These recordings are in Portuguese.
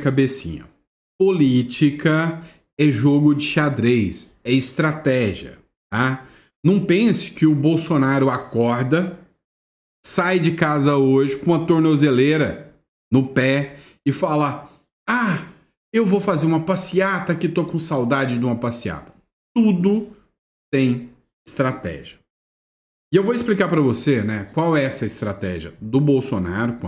cabecinha. Política é jogo de xadrez, é estratégia, tá? Não pense que o Bolsonaro acorda, sai de casa hoje com uma tornozeleira no pé e fala: "Ah, eu vou fazer uma passeata que tô com saudade de uma passeata". Tudo tem estratégia. E eu vou explicar para você, né, qual é essa estratégia do Bolsonaro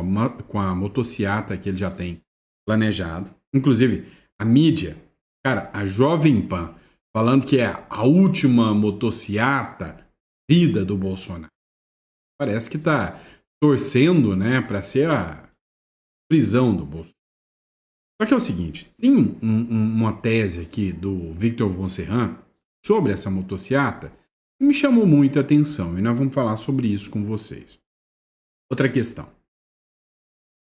com a motociata que ele já tem planejado. Inclusive, a mídia, cara, a Jovem Pan, falando que é a última motociata vida do Bolsonaro. Parece que tá torcendo, né, para ser a prisão do Bolsonaro. Só que é o seguinte, tem uma tese aqui do Victor Von Serran sobre essa motociata que me chamou muita atenção e nós vamos falar sobre isso com vocês. Outra questão.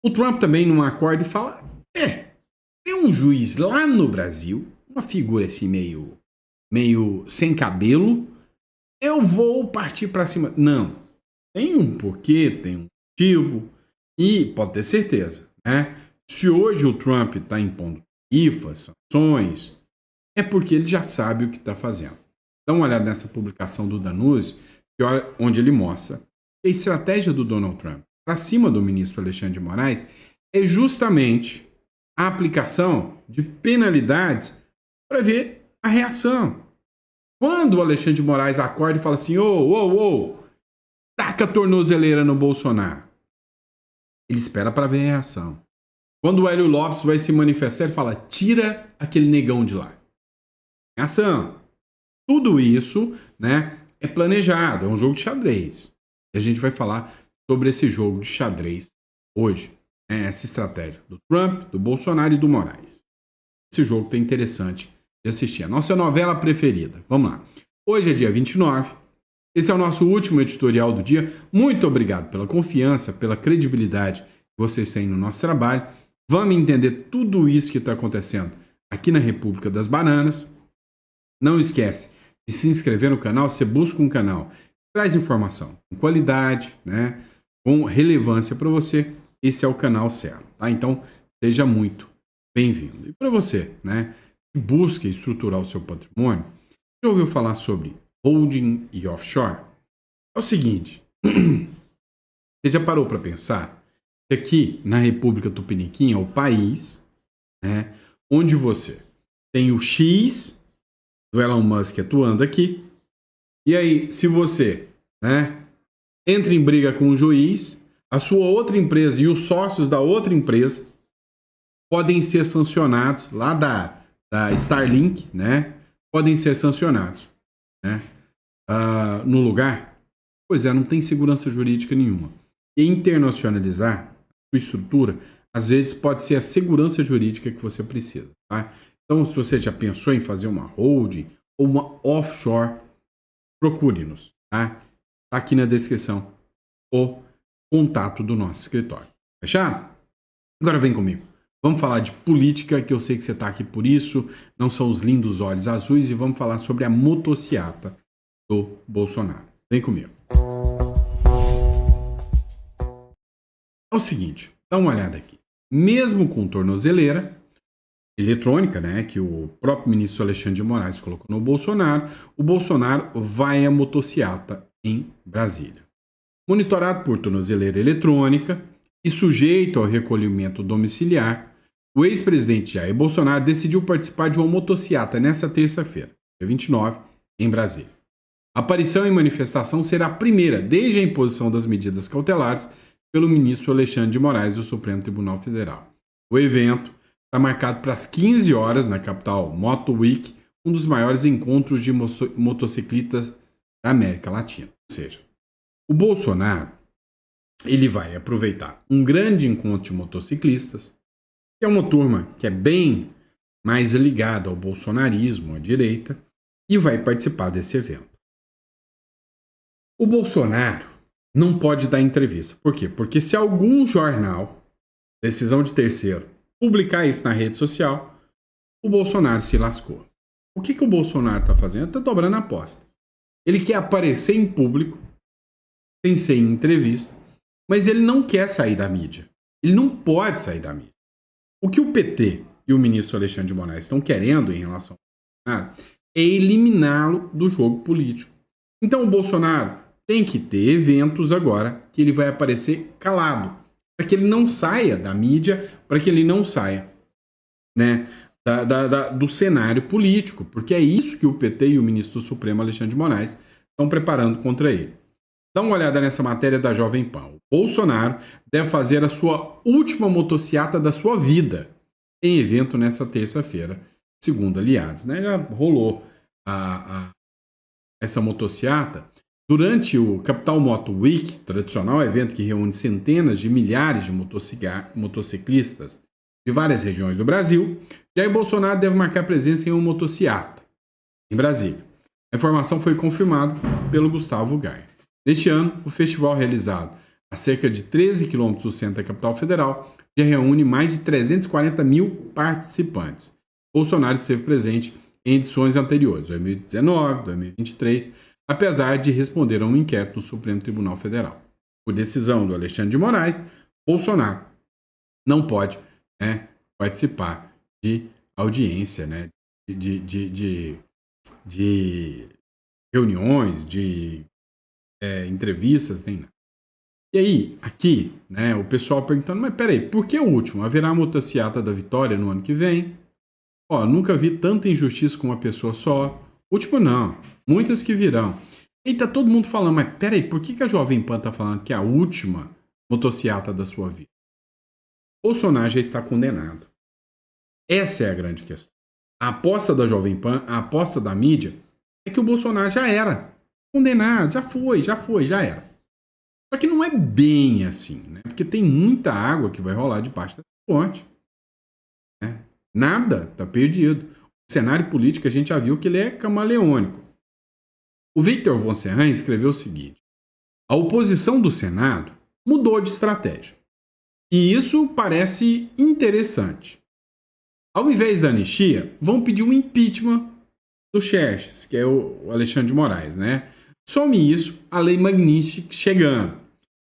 O Trump também não acorda e fala: tem um juiz lá no Brasil, uma figura assim meio sem cabelo, eu vou partir para cima. Não. Tem um porquê, tem um motivo e pode ter certeza, né? Se hoje o Trump está impondo tarifas, sanções, é porque ele já sabe o que está fazendo. Dá uma olhada nessa publicação do Danuzzi, onde ele mostra que a estratégia do Donald Trump para cima do ministro Alexandre de Moraes é justamente a aplicação de penalidades para ver a reação. Quando o Alexandre de Moraes acorda e fala assim: ô, taca a tornozeleira no Bolsonaro, ele espera para ver a reação. Quando o Hélio Lopes vai se manifestar, ele fala: tira aquele negão de lá. Ação. Tudo isso, né, é planejado, é um jogo de xadrez. E a gente vai falar sobre esse jogo de xadrez hoje. Essa estratégia do Trump, do Bolsonaro e do Moraes. Esse jogo tá interessante de assistir. A nossa novela preferida. Vamos lá. Hoje é dia 29. Esse é o nosso último editorial do dia. Muito obrigado pela confiança, pela credibilidade que vocês têm no nosso trabalho. Vamos entender tudo isso que está acontecendo aqui na República das Bananas. Não esquece de se inscrever no canal. Você busca um canal que traz informação com qualidade, né, com relevância para você. Esse é o canal certo, tá? Então, seja muito bem-vindo. E para você, né, que busca estruturar o seu patrimônio, já ouviu falar sobre holding e offshore? É o seguinte, você já parou para pensar que aqui na República Tupiniquim é o país, né, onde você tem o X do Elon Musk atuando aqui, e aí se você, né, entra em briga com o juiz, a sua outra empresa e os sócios da outra empresa podem ser sancionados lá da Starlink, né, podem ser sancionados, né, no lugar. Pois é, não tem segurança jurídica nenhuma. E internacionalizar sua estrutura, às vezes pode ser a segurança jurídica que você precisa, tá? Então, se você já pensou em fazer uma holding ou uma offshore, procure-nos, tá? Tá aqui na descrição o contato do nosso escritório. Fechado? Agora vem comigo. Vamos falar de política, que eu sei que você está aqui por isso, não são os lindos olhos azuis, e vamos falar sobre a motociata do Bolsonaro. Vem comigo. É o seguinte, dá uma olhada aqui. Mesmo com tornozeleira eletrônica, né, que o próprio ministro Alexandre de Moraes colocou no Bolsonaro, o Bolsonaro vai à motociata em Brasília. Monitorado por tornozeleira eletrônica e sujeito ao recolhimento domiciliar, o ex-presidente Jair Bolsonaro decidiu participar de uma motociata nesta terça-feira, dia 29, em Brasília. A aparição em manifestação será a primeira desde a imposição das medidas cautelares pelo ministro Alexandre de Moraes do Supremo Tribunal Federal. O evento está marcado para as 15 horas na capital Moto Week, um dos maiores encontros de motociclistas da América Latina. Ou seja, o Bolsonaro ele vai aproveitar um grande encontro de motociclistas, que é uma turma que é bem mais ligada ao bolsonarismo, à direita, e vai participar desse evento. O Bolsonaro não pode dar entrevista. Por quê? Porque se algum jornal, decisão de terceiro, publicar isso na rede social, o Bolsonaro se lascou. O que o Bolsonaro está fazendo? Está dobrando a aposta. Ele quer aparecer em público, sem ser em entrevista, mas ele não quer sair da mídia. Ele não pode sair da mídia. O que o PT e o ministro Alexandre de Moraes estão querendo em relação ao Bolsonaro é eliminá-lo do jogo político. Então o Bolsonaro tem que ter eventos agora que ele vai aparecer calado, para que ele não saia da mídia, para que ele não saia, né, do cenário político, porque é isso que o PT e o ministro Supremo Alexandre de Moraes estão preparando contra ele. Dá uma olhada nessa matéria da Jovem Pan. O Bolsonaro deve fazer a sua última motociata da sua vida em evento nessa terça-feira, segundo aliados. Né? Já rolou essa motociata durante o Capital Moto Week, tradicional evento que reúne centenas de milhares de motociclistas de várias regiões do Brasil. Jair Bolsonaro deve marcar presença em uma motociata em Brasília. A informação foi confirmada pelo Gustavo Gaia. Neste ano, o festival realizado a cerca de 13 quilômetros do centro da capital federal já reúne mais de 340 mil participantes. Bolsonaro esteve presente em edições anteriores, 2019, 2023, apesar de responder a um inquérito no Supremo Tribunal Federal. Por decisão do Alexandre de Moraes, Bolsonaro não pode, né, participar de audiência, né, de reuniões, de entrevistas, nem nada. E aí, aqui, né, o pessoal perguntando, mas peraí, por que o último? Haverá motociata da Vitória no ano que vem? Ó, nunca vi tanta injustiça com uma pessoa só. Último não, muitas que virão. E tá todo mundo falando, mas peraí, por que a Jovem Pan tá falando que é a última motociata da sua vida? Bolsonaro já está condenado. Essa é a grande questão. A aposta da Jovem Pan, a aposta da mídia, é que o Bolsonaro já era condenado, já era. Só que não é bem assim, né? Porque tem muita água que vai rolar debaixo da ponte. Né? Nada está perdido. O cenário político a gente já viu que ele é camaleônico. O Victor von Serran escreveu o seguinte: a oposição do Senado mudou de estratégia. E isso parece interessante. Ao invés da anistia, vão pedir um impeachment do Xerxes, que é o Alexandre de Moraes, né? Some isso, a lei Magnitsky chegando.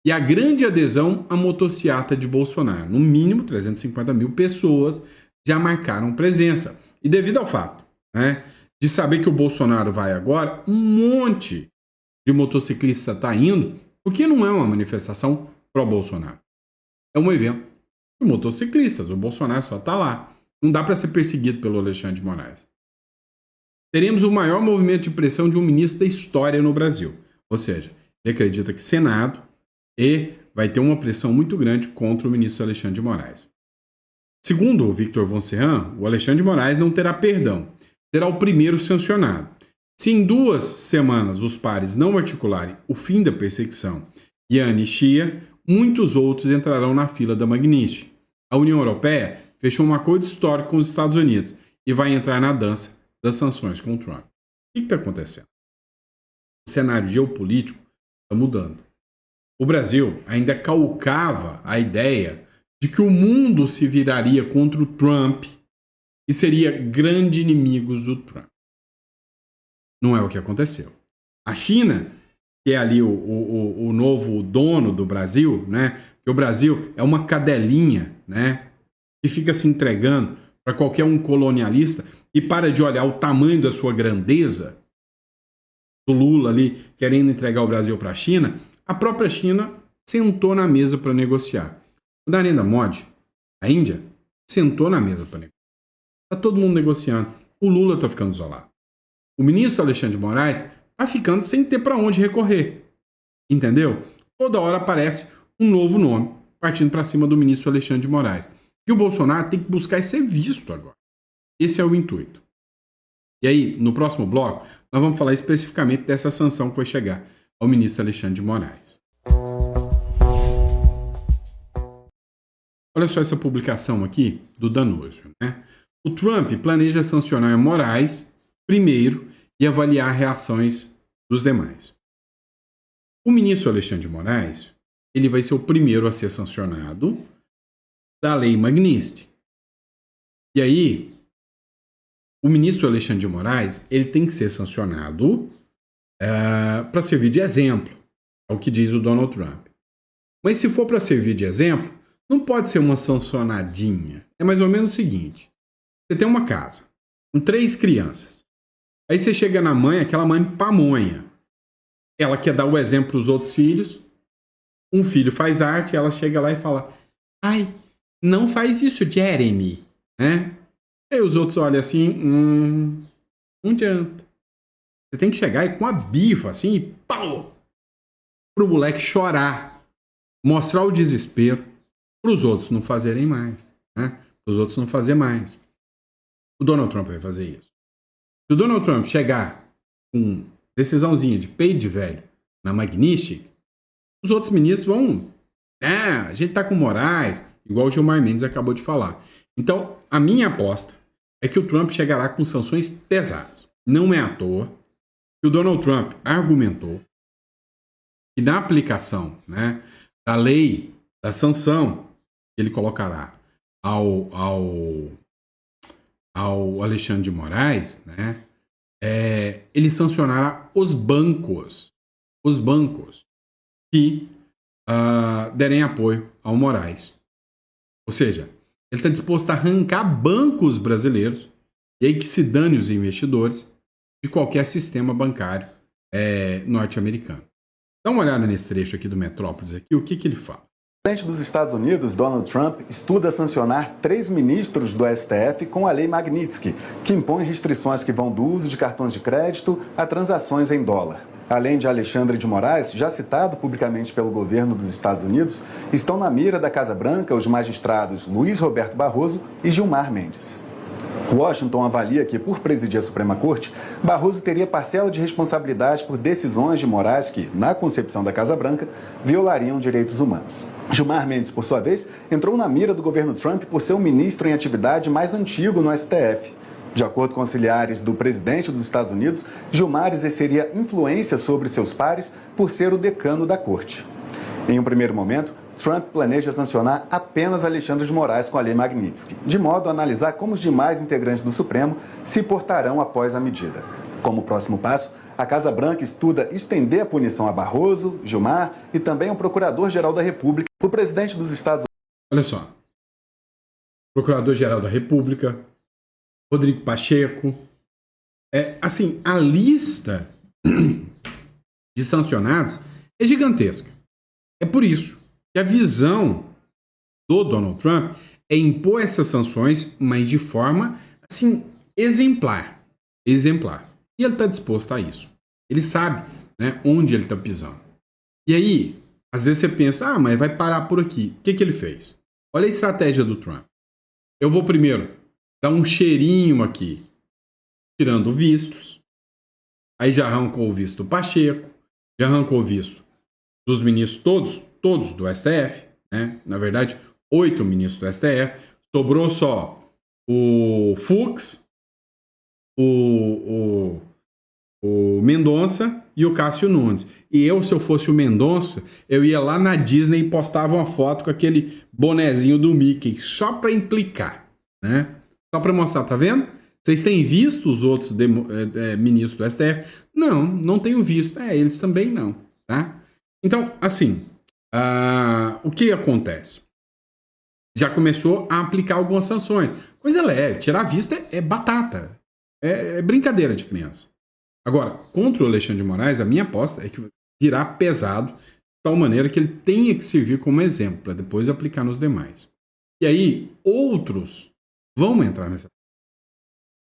E a grande adesão à motociata de Bolsonaro. No mínimo, 350 mil pessoas já marcaram presença. E devido ao fato, né, de saber que o Bolsonaro vai agora, um monte de motociclista está indo, porque não é uma manifestação pró-Bolsonaro. É um evento de motociclistas. O Bolsonaro só está lá. Não dá para ser perseguido pelo Alexandre de Moraes. Teremos o maior movimento de pressão de um ministro da história no Brasil. Ou seja, ele acredita que Senado e vai ter uma pressão muito grande contra o ministro Alexandre de Moraes. Segundo o Victor von Serran, o Alexandre de Moraes não terá perdão. Será o primeiro sancionado. Se em 2 semanas os pares não articularem o fim da perseguição e a anistia, muitos outros entrarão na fila da Magnitsky. A União Europeia fechou um acordo histórico com os Estados Unidos e vai entrar na dança das sanções com o Trump. O que está acontecendo? O cenário geopolítico está mudando. O Brasil ainda calcava a ideia de que o mundo se viraria contra o Trump e seria grande inimigos do Trump. Não é o que aconteceu. A China, que é ali o novo dono do Brasil, né? Que o Brasil é uma cadelinha, né? Que fica se entregando para qualquer um colonialista e para de olhar o tamanho da sua grandeza, do Lula ali querendo entregar o Brasil para a China. A própria China sentou na mesa para negociar. O Narendra Modi, a Índia, sentou na mesa para negociar. Está todo mundo negociando. O Lula está ficando isolado. O ministro Alexandre de Moraes está ficando sem ter para onde recorrer. Entendeu? Toda hora aparece um novo nome partindo para cima do ministro Alexandre de Moraes. E o Bolsonaro tem que buscar ser visto agora. Esse é o intuito. E aí, no próximo bloco, nós vamos falar especificamente dessa sanção que vai chegar ao ministro Alexandre de Moraes. Olha só essa publicação aqui do Danoso, né? O Trump planeja sancionar Moraes primeiro e avaliar reações dos demais. O ministro Alexandre de Moraes, ele vai ser o primeiro a ser sancionado da lei Magnitsky. E aí, o ministro Alexandre de Moraes, ele tem que ser sancionado para servir de exemplo, é o que diz o Donald Trump. Mas se for para servir de exemplo, não pode ser uma sancionadinha. É mais ou menos o seguinte. Você tem uma casa com 3 crianças. Aí você chega na mãe, aquela mãe pamonha. Ela quer dar o exemplo para os outros filhos. Um filho faz arte, ela chega lá e fala: ai, não faz isso, Jeremy. Né? Aí os outros olham assim, não adianta. Você tem que chegar e com a bifa assim, e pau! Pro moleque chorar. Mostrar o desespero. Para os outros não fazerem mais. Né? Para os outros não fazer mais. O Donald Trump vai fazer isso. Se o Donald Trump chegar com decisãozinha de peito de velho na Magnística, os outros ministros vão... a gente tá com Moraes, igual o Gilmar Mendes acabou de falar. Então, a minha aposta é que o Trump chegará com sanções pesadas. Não é à toa que o Donald Trump argumentou que na aplicação, né, da lei, da sanção que ele colocará ao Alexandre de Moraes, né, ele sancionará os bancos que derem apoio ao Moraes. Ou seja, ele está disposto a arrancar bancos brasileiros e aí que se dane os investidores de qualquer sistema bancário norte-americano. Dá uma olhada nesse trecho aqui do Metrópolis, aqui, o que ele fala. O presidente dos Estados Unidos, Donald Trump, estuda sancionar 3 ministros do STF com a Lei Magnitsky, que impõe restrições que vão do uso de cartões de crédito a transações em dólar. Além de Alexandre de Moraes, já citado publicamente pelo governo dos Estados Unidos, estão na mira da Casa Branca os magistrados Luiz Roberto Barroso e Gilmar Mendes. Washington avalia que, por presidir a Suprema Corte, Barroso teria parcela de responsabilidade por decisões de Moraes que, na concepção da Casa Branca, violariam direitos humanos. Gilmar Mendes, por sua vez, entrou na mira do governo Trump por ser o ministro em atividade mais antigo no STF. De acordo com auxiliares do presidente dos Estados Unidos, Gilmar exerceria influência sobre seus pares por ser o decano da corte. Em um primeiro momento, Trump planeja sancionar apenas Alexandre de Moraes com a Lei Magnitsky, de modo a analisar como os demais integrantes do Supremo se portarão após a medida. Como próximo passo, a Casa Branca estuda estender a punição a Barroso, Gilmar e também ao Procurador-Geral da República. O presidente dos Estados Unidos... Olha só. Procurador-Geral da República, Rodrigo Pacheco. Assim, a lista de sancionados é gigantesca. É por isso que a visão do Donald Trump é impor essas sanções, mas de forma, assim, exemplar. Exemplar. E ele está disposto a isso. Ele sabe, né, onde ele está pisando. E aí, às vezes você pensa, mas vai parar por aqui. O que ele fez? Olha a estratégia do Trump. Eu vou primeiro dar um cheirinho aqui, tirando vistos. Aí já arrancou o visto do Pacheco, já arrancou o visto dos ministros todos do STF, né? Na verdade, 8 ministros do STF. Sobrou só o Fux, o Mendonça e o Cássio Nunes. E eu, se eu fosse o Mendonça, eu ia lá na Disney e postava uma foto com aquele bonezinho do Mickey, só para implicar, né? Só para mostrar, tá vendo? Vocês têm visto os outros ministros do STF? Não, não tenho visto. Eles também não, tá? Então, assim, o que acontece? Já começou a aplicar algumas sanções. Coisa leve, tirar a vista é batata. É brincadeira de criança. Agora, contra o Alexandre de Moraes, a minha aposta é que virá pesado de tal maneira que ele tenha que servir como exemplo para depois aplicar nos demais. E aí, outros vão entrar nessa.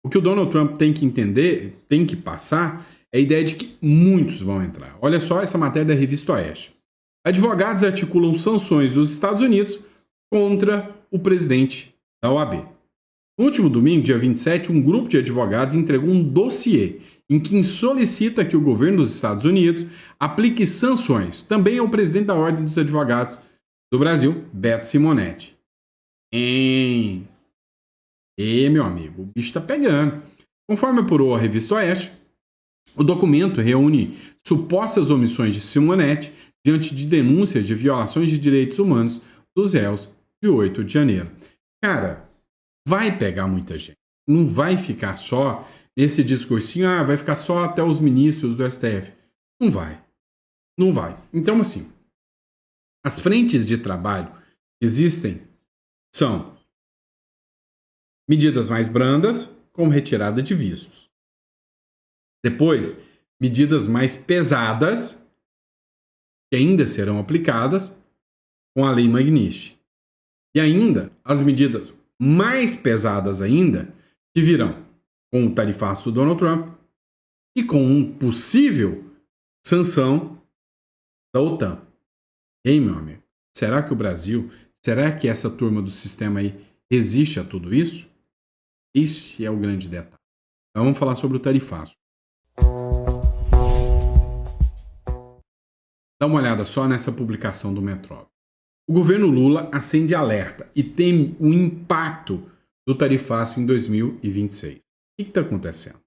O que o Donald Trump tem que entender, tem que passar, é a ideia de que muitos vão entrar. Olha só essa matéria da Revista Oeste. Advogados articulam sanções dos Estados Unidos contra o presidente da OAB. No último domingo, dia 27, um grupo de advogados entregou um dossiê em que solicita que o governo dos Estados Unidos aplique sanções também ao presidente da Ordem dos Advogados do Brasil, Beto Simonetti. Meu amigo, o bicho está pegando. Conforme apurou a Revista Oeste, o documento reúne supostas omissões de Simonetti diante de denúncias de violações de direitos humanos dos réus de 8 de janeiro. Cara, vai pegar muita gente. Não vai ficar só nesse discursinho, vai ficar só até os ministros do STF. Não vai. Não vai. Então, assim, as frentes de trabalho existem são medidas mais brandas, como retirada de vistos. Depois, medidas mais pesadas, que ainda serão aplicadas com a Lei Magnitsky. E ainda, as medidas mais pesadas ainda, que virão com o tarifaço do Donald Trump e com um possível sanção da OTAN. Ei, meu amigo, será que o Brasil, será que essa turma do sistema aí resiste a tudo isso? Esse é o grande detalhe. Então vamos falar sobre o tarifaço. Dá uma olhada só nessa publicação do Metrópole. O governo Lula acende alerta e teme o impacto do tarifaço em 2026. O que está acontecendo?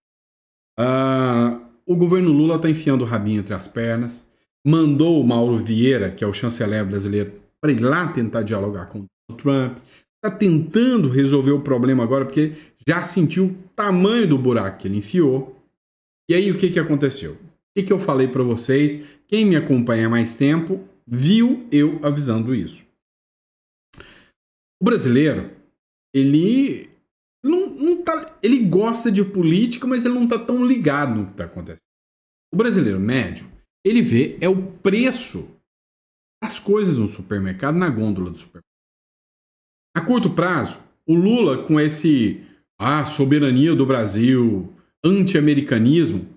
O governo Lula está enfiando o rabinho entre as pernas, mandou o Mauro Vieira, que é o chanceler brasileiro, para ir lá tentar dialogar com o Trump. Está tentando resolver o problema agora, porque já sentiu o tamanho do buraco que ele enfiou. E aí o que aconteceu? O que eu falei para vocês? Quem me acompanha há mais tempo viu eu avisando isso. O brasileiro, ele ele gosta de política, mas ele não está tão ligado no que está acontecendo. O brasileiro médio, ele vê é o preço das coisas no supermercado, na gôndola do supermercado. A curto prazo, o Lula com esse soberania do Brasil, anti-americanismo,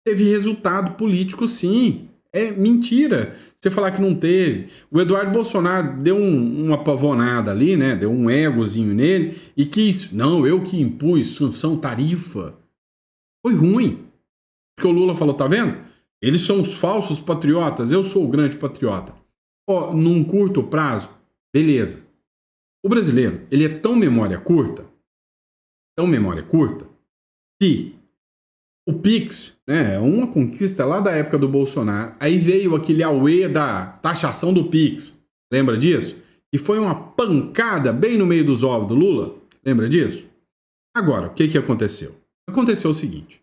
teve resultado político sim. É mentira você falar que não teve. O Eduardo Bolsonaro deu uma pavonada ali, né? Deu um egozinho nele e quis, não, eu que impus sanção tarifa. Foi ruim. Porque o Lula falou, tá vendo? Eles são os falsos patriotas, eu sou o grande patriota. Num curto prazo, beleza. O brasileiro, ele é tão memória curta, que o Pix, né, é uma conquista lá da época do Bolsonaro. Aí veio aquele auê da taxação do Pix. Lembra disso? E foi uma pancada bem no meio dos ovos do Lula. Lembra disso? Agora, o que aconteceu? Aconteceu o seguinte.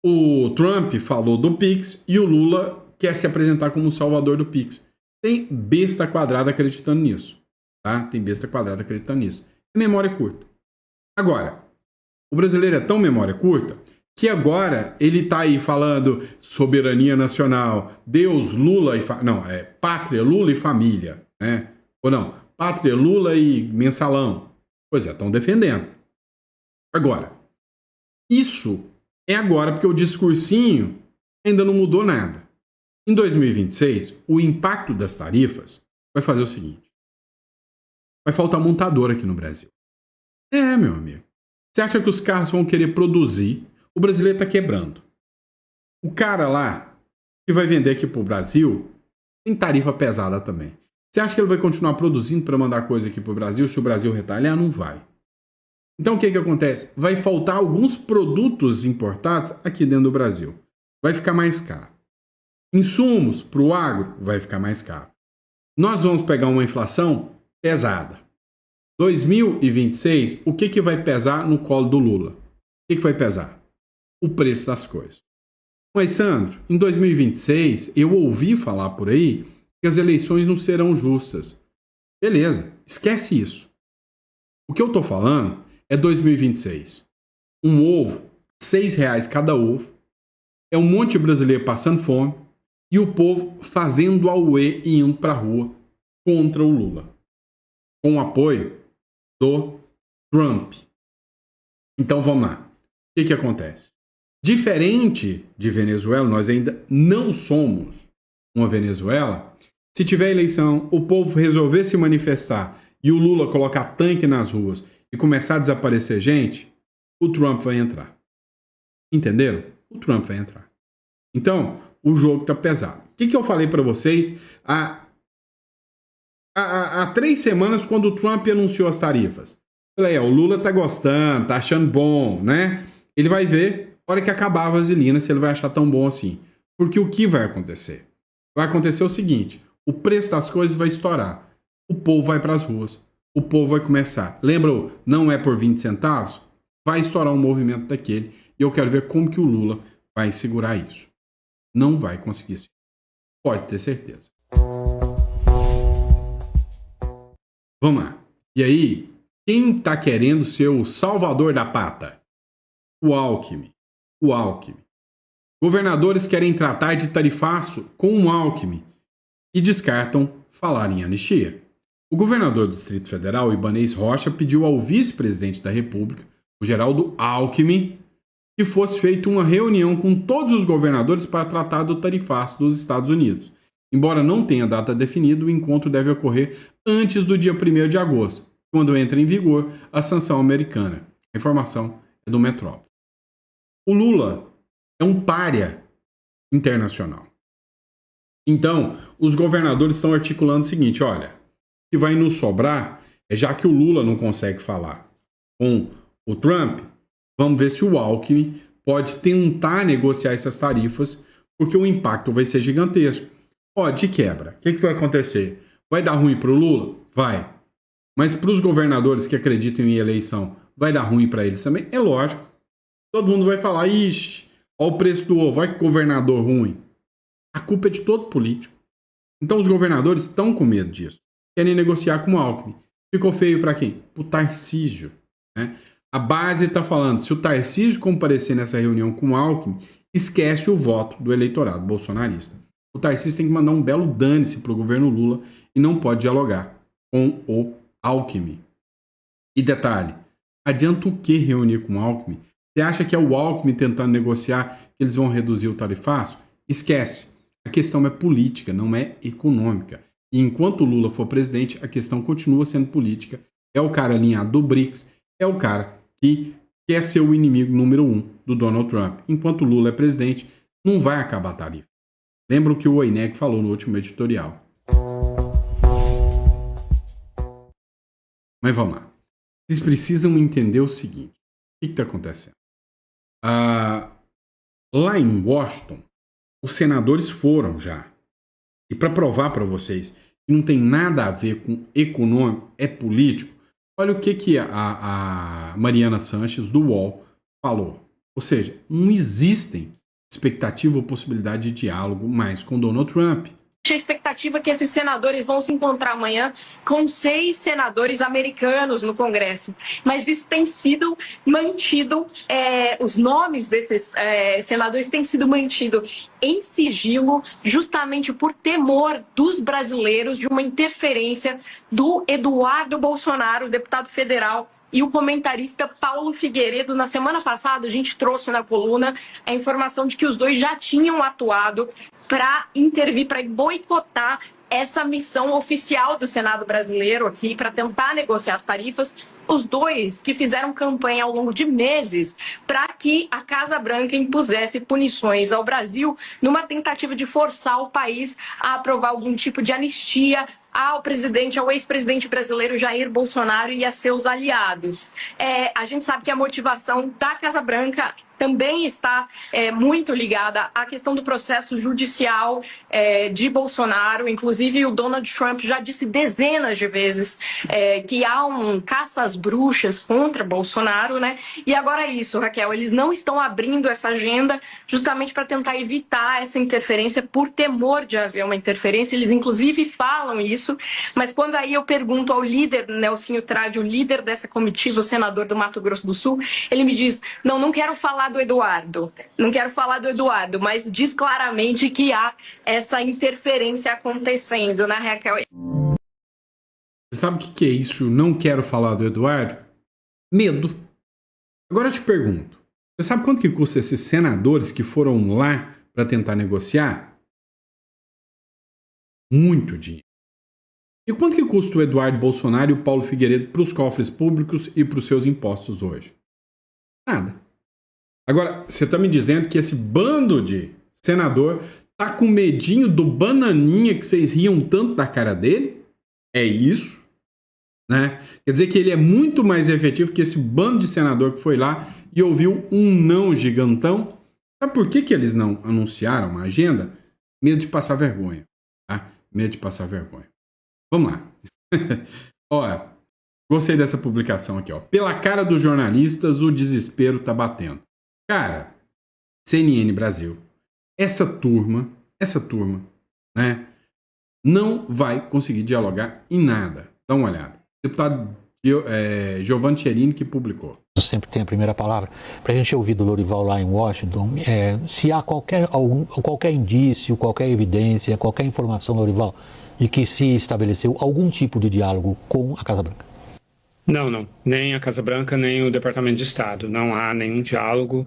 O Trump falou do Pix e o Lula quer se apresentar como o salvador do Pix. Tem besta quadrada acreditando nisso. Tá? Tem besta quadrada acreditando nisso. É memória curta. Agora, o brasileiro é tão memória curta que agora ele tá aí falando soberania nacional, Deus, Lula e... pátria, Lula e família, né? Ou não, pátria, Lula e mensalão. Pois é, estão defendendo. Agora, isso é agora porque o discursinho ainda não mudou nada. Em 2026, o impacto das tarifas vai fazer o seguinte. Vai faltar montador aqui no Brasil. É, meu amigo. Você acha que os carros vão querer produzir? O brasileiro está quebrando. O cara lá que vai vender aqui para o Brasil tem tarifa pesada também. Você acha que ele vai continuar produzindo para mandar coisa aqui para o Brasil se o Brasil retalhar? Não vai. Então o que acontece? Vai faltar alguns produtos importados aqui dentro do Brasil. Vai ficar mais caro. Insumos para o agro vai ficar mais caro. Nós vamos pegar uma inflação pesada. 2026, o que vai pesar no colo do Lula? O que vai pesar? O preço das coisas. Mas, Sandro, em 2026, eu ouvi falar por aí que as eleições não serão justas. Beleza, esquece isso. O que eu estou falando é 2026. Um ovo, R$6 cada ovo, é um monte de brasileiro passando fome e o povo fazendo auê e indo para a rua contra o Lula. Com o apoio do Trump. Então vamos lá. O que acontece? Diferente de Venezuela, nós ainda não somos uma Venezuela. Se tiver eleição, o povo resolver se manifestar e o Lula colocar tanque nas ruas e começar a desaparecer gente, o Trump vai entrar. Entenderam? O Trump vai entrar. Então, o jogo está pesado. O que eu falei para vocês há 3 semanas, quando o Trump anunciou as tarifas? Falei, o Lula tá gostando, tá achando bom, né? Ele vai ver, a hora que acabar a vaselina, se ele vai achar tão bom assim. Porque o que vai acontecer? Vai acontecer o seguinte, o preço das coisas vai estourar. O povo vai para as ruas. O povo vai começar. Lembra, não é por 20 centavos? Vai estourar um movimento daquele. E eu quero ver como que o Lula vai segurar isso. Não vai conseguir. Pode ter certeza. Vamos lá. E aí, quem está querendo ser o salvador da pata? O Alckmin. O Alckmin. Governadores querem tratar de tarifaço com o Alckmin e descartam falar em anistia. O governador do Distrito Federal, Ibanez Rocha, pediu ao vice-presidente da República, o Geraldo Alckmin, que fosse feita uma reunião com todos os governadores para tratar do tarifaço dos Estados Unidos. Embora não tenha data definida, o encontro deve ocorrer antes do dia 1º de agosto, quando entra em vigor a sanção americana. A informação é do Metrópole. O Lula é um pária internacional. Então, os governadores estão articulando o seguinte, olha, o que vai nos sobrar é, já que o Lula não consegue falar com o Trump, vamos ver se o Alckmin pode tentar negociar essas tarifas, porque o impacto vai ser gigantesco. Ó, de quebra, o que vai acontecer? Vai dar ruim para o Lula? Vai. Mas para os governadores que acreditam em eleição, vai dar ruim para eles também? É lógico. Todo mundo vai falar, ixi, olha o preço do ovo, olha que governador ruim. A culpa é de todo político. Então os governadores estão com medo disso. Querem negociar com o Alckmin. Ficou feio para quem? Para o Tarcísio. Né? A base está falando, se o Tarcísio comparecer nessa reunião com o Alckmin, esquece o voto do eleitorado bolsonarista. O Tarcísio tem que mandar um belo dane-se para o governo Lula e não pode dialogar com o Alckmin. E detalhe, adianta o que reunir com o Alckmin? Você acha que é o Alckmin tentando negociar que eles vão reduzir o tarifaço? Esquece. A questão é política, não é econômica. E enquanto o Lula for presidente, a questão continua sendo política. É o cara alinhado do BRICS, é o cara que quer ser o inimigo número 1 do Donald Trump. Enquanto o Lula é presidente, não vai acabar a tarifa. Lembra o que o Oineg falou no último editorial. Mas vamos lá. Vocês precisam entender o seguinte. O que está acontecendo? Lá em Washington, os senadores foram já. E para provar para vocês que não tem nada a ver com econômico, é político, olha o que a Mariana Sanches, do UOL, falou. Ou seja, não existem expectativa ou possibilidade de diálogo mais com Donald Trump. A expectativa é que esses senadores vão se encontrar amanhã com 6 senadores americanos no Congresso. Mas isso tem sido mantido, os nomes desses senadores têm sido mantidos em sigilo, justamente por temor dos brasileiros de uma interferência do Eduardo Bolsonaro, deputado federal, e o comentarista Paulo Figueiredo. Na semana passada, a gente trouxe na coluna a informação de que os dois já tinham atuado para intervir, para boicotar essa missão oficial do Senado brasileiro aqui, para tentar negociar as tarifas. Os dois que fizeram campanha ao longo de meses para que a Casa Branca impusesse punições ao Brasil numa tentativa de forçar o país a aprovar algum tipo de anistia ao ex-presidente brasileiro Jair Bolsonaro e a seus aliados. A gente sabe que a motivação da Casa Branca também está muito ligada à questão do processo judicial de Bolsonaro. Inclusive, o Donald Trump já disse dezenas de vezes que há um caça às bruxas contra Bolsonaro, né? E agora é isso, Raquel, eles não estão abrindo essa agenda justamente para tentar evitar essa interferência por temor de haver uma interferência. Eles, inclusive, falam isso, mas quando aí eu pergunto ao líder, Nelsinho Trade, o líder dessa comitiva, o senador do Mato Grosso do Sul, ele me diz, não quero falar do Eduardo, mas diz claramente que há essa interferência acontecendo, né, Raquel? Você sabe o que é isso? Não quero falar do Eduardo? Medo. Agora eu te pergunto, você sabe quanto que custa esses senadores que foram lá para tentar negociar? Muito dinheiro. E quanto que custa o Eduardo Bolsonaro e o Paulo Figueiredo para os cofres públicos e para os seus impostos hoje? Nada. Agora, você está me dizendo que esse bando de senador tá com medinho do bananinha que vocês riam tanto da cara dele? É isso? Né? Quer dizer que ele é muito mais efetivo que esse bando de senador que foi lá e ouviu um não gigantão? Sabe por que eles não anunciaram uma agenda? Medo de passar vergonha. Tá? Medo de passar vergonha. Vamos lá. Olha, gostei dessa publicação aqui. Ó. Pela cara dos jornalistas, o desespero tá batendo. Cara, CNN Brasil, essa turma, né, não vai conseguir dialogar em nada. Dá uma olhada. deputado Giovanni Cherini que publicou. Sempre tem a primeira palavra. Para a gente ouvir do Lorival lá em Washington, se há qualquer indício, qualquer evidência, qualquer informação, Lorival, de que se estabeleceu algum tipo de diálogo com a Casa Branca. Não. Nem a Casa Branca, nem o Departamento de Estado. Não há nenhum diálogo,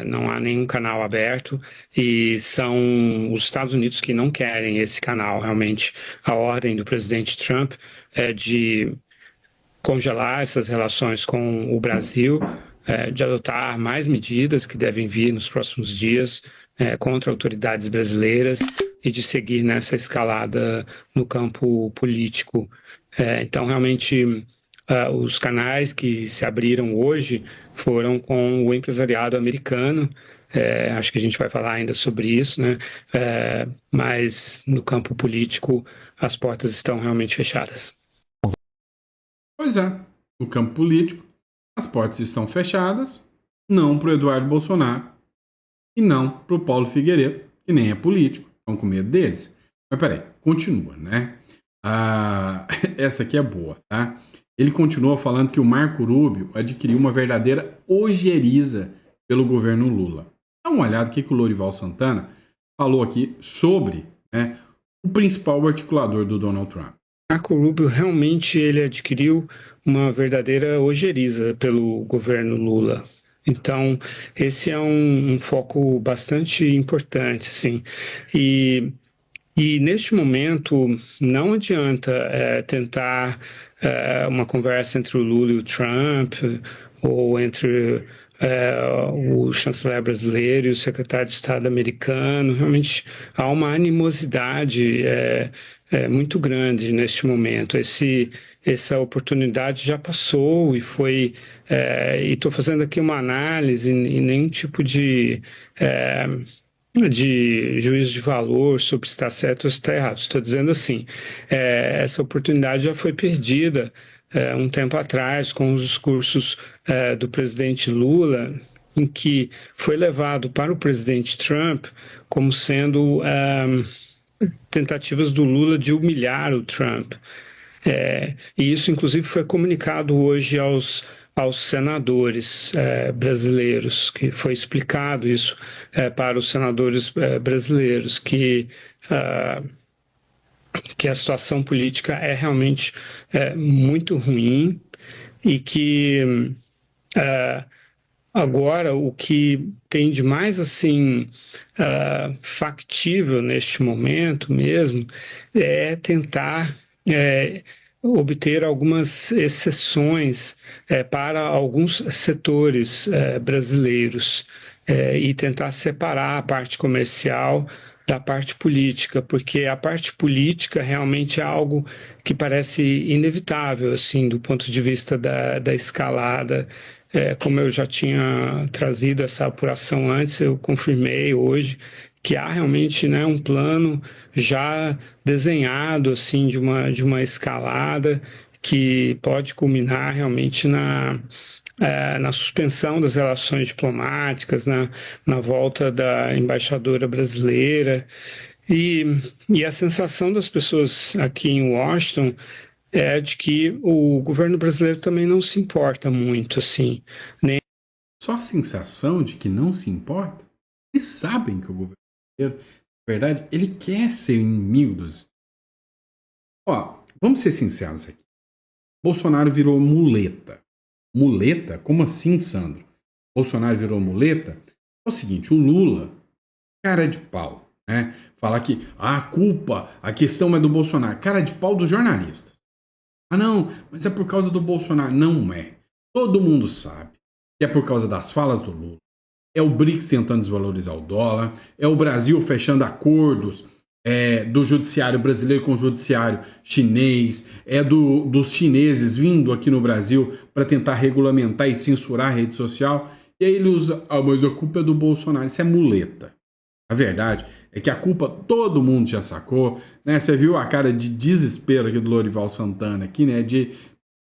não há nenhum canal aberto e são os Estados Unidos que não querem esse canal. Realmente, a ordem do presidente Trump é de congelar essas relações com o Brasil, de adotar mais medidas que devem vir nos próximos dias contra autoridades brasileiras e de seguir nessa escalada no campo político. Então, realmente, os canais que se abriram hoje foram com o empresariado americano. Acho que a gente vai falar ainda sobre isso, né? Mas no campo político as portas estão realmente fechadas. Pois é, no campo político as portas estão fechadas, não para o Eduardo Bolsonaro e não para o Paulo Figueiredo, que nem é político, estão com medo deles. Mas peraí, continua, né? Essa aqui é boa, tá? Ele continua falando que o Marco Rubio adquiriu uma verdadeira ojeriza pelo governo Lula. Dá uma olhada o que o Lorival Santana falou aqui sobre, né, o principal articulador do Donald Trump. Marco Rubio realmente ele adquiriu uma verdadeira ojeriza pelo governo Lula. Então, esse é um foco bastante importante, sim. E neste momento, não adianta tentar uma conversa entre o Lula e o Trump, ou entre o chanceler brasileiro e o secretário de Estado americano. Realmente há uma animosidade muito grande neste momento. Essa oportunidade já passou e foi... e estou fazendo aqui uma análise e nenhum tipo de juízo de valor sobre se está certo ou se está errado. Estou dizendo assim, essa oportunidade já foi perdida um tempo atrás com os discursos do presidente Lula, em que foi levado para o presidente Trump como sendo tentativas do Lula de humilhar o Trump. E isso, inclusive, foi comunicado hoje aos senadores brasileiros, que foi explicado isso para os senadores brasileiros, que a situação política é realmente muito ruim e que agora o que tem de mais assim factível neste momento mesmo é tentar obter algumas exceções para alguns setores brasileiros e tentar separar a parte comercial da parte política, porque a parte política realmente é algo que parece inevitável, assim, do ponto de vista da escalada. Como eu já tinha trazido essa apuração antes, eu confirmei hoje que há realmente, né, um plano já desenhado assim, de uma escalada que pode culminar realmente na suspensão das relações diplomáticas, na volta da embaixadora brasileira. E a sensação das pessoas aqui em Washington é de que o governo brasileiro também não se importa muito, assim. Só a sensação de que não se importa? Eles sabem que o governo brasileiro, na verdade, ele quer ser inimigo dos Estados Unidos. Vamos ser sinceros aqui. Bolsonaro virou muleta. Muleta? Como assim, Sandro? Bolsonaro virou muleta? É o seguinte, o Lula, cara de pau, né? Falar que a culpa, a questão é do Bolsonaro. Cara de pau dos jornalistas. Não, mas é por causa do Bolsonaro. Não é. Todo mundo sabe que é por causa das falas do Lula. É o BRICS tentando desvalorizar o dólar. É o Brasil fechando acordos do judiciário brasileiro com o judiciário chinês. É dos chineses vindo aqui no Brasil para tentar regulamentar e censurar a rede social. E aí ele usa, mas a culpa é do Bolsonaro. Isso é muleta. A verdade é que a culpa todo mundo já sacou, né? Você viu a cara de desespero aqui do Lorival Santana aqui, né?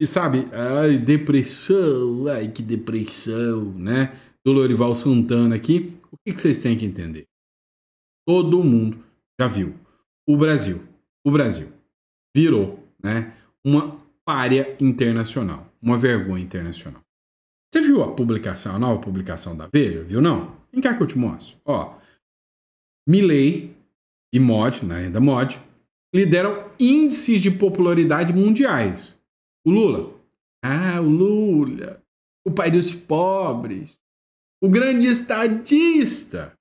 Sabe, ai, depressão, ai, que depressão, né? Do Lorival Santana aqui. O que vocês têm que entender? Todo mundo já viu. O Brasil virou, né? Uma pária internacional, uma vergonha internacional. Você viu a publicação, a nova publicação da Veja? Viu não? Vem cá que eu te mostro. Ó, Milei e Modi, ainda Modi, lideram índices de popularidade mundiais. O Lula. O Lula. O pai dos pobres. O grande estadista.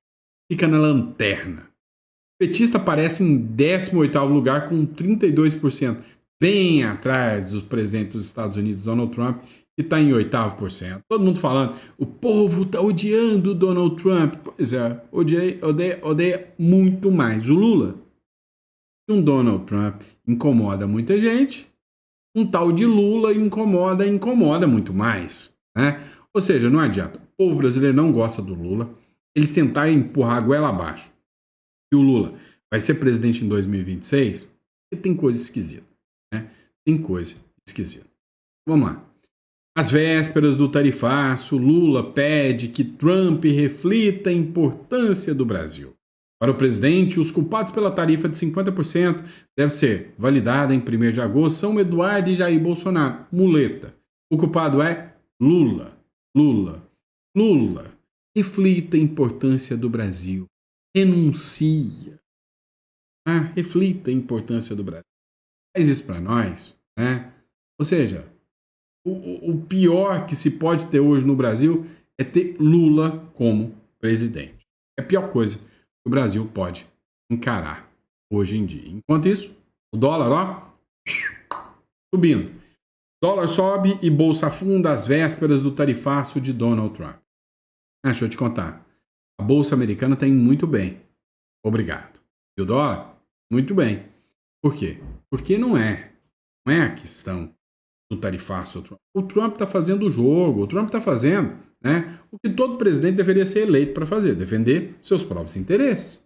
Fica na lanterna. O petista aparece em 18º lugar com 32%. Bem atrás do presidente dos Estados Unidos, Donald Trump, que está em 8º%. Todo mundo falando, o povo está odiando o Donald Trump. Pois é, odeia muito mais o Lula. Um Donald Trump incomoda muita gente, um tal de Lula incomoda muito mais, né? Ou seja, não adianta. O povo brasileiro não gosta do Lula. Eles tentaram empurrar a goela abaixo. E o Lula vai ser presidente em 2026? E tem coisa esquisita, né? Tem coisa esquisita. Vamos lá. Às vésperas do tarifaço, Lula pede que Trump reflita a importância do Brasil. Para o presidente, os culpados pela tarifa de 50% deve ser validada em 1º de agosto são Eduardo e Jair Bolsonaro. Muleta. O culpado é Lula. Lula. Reflita a importância do Brasil. Renuncia. Reflita a importância do Brasil. Faz isso para nós, né? Ou seja, o pior que se pode ter hoje no Brasil é ter Lula como presidente. É a pior coisa que o Brasil pode encarar hoje em dia. Enquanto isso, o dólar, subindo. Dólar sobe e bolsa afunda às vésperas do tarifaço de Donald Trump. Deixa eu te contar. A bolsa americana está indo muito bem. Obrigado. E o dólar? Muito bem. Por quê? Porque não é a questão do tarifaço. O Trump está fazendo o jogo. O Trump está fazendo, né, o que todo presidente deveria ser eleito para fazer. Defender seus próprios interesses.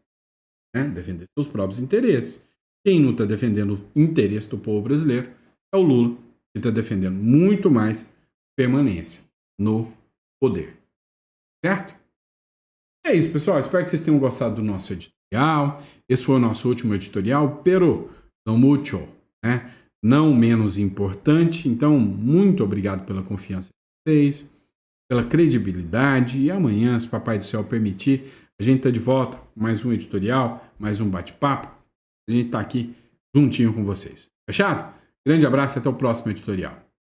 Defender seus próprios interesses. Quem não está defendendo o interesse do povo brasileiro é o Lula, que está defendendo muito mais permanência no poder. Certo? É isso, pessoal. Espero que vocês tenham gostado do nosso editorial. Esse foi o nosso último editorial, pero no mucho, né? Não menos importante. Então, muito obrigado pela confiança de vocês, pela credibilidade. E amanhã, se o Papai do Céu permitir, a gente está de volta com mais um editorial, mais um bate-papo. A gente está aqui juntinho com vocês. Fechado? Grande abraço e até o próximo editorial.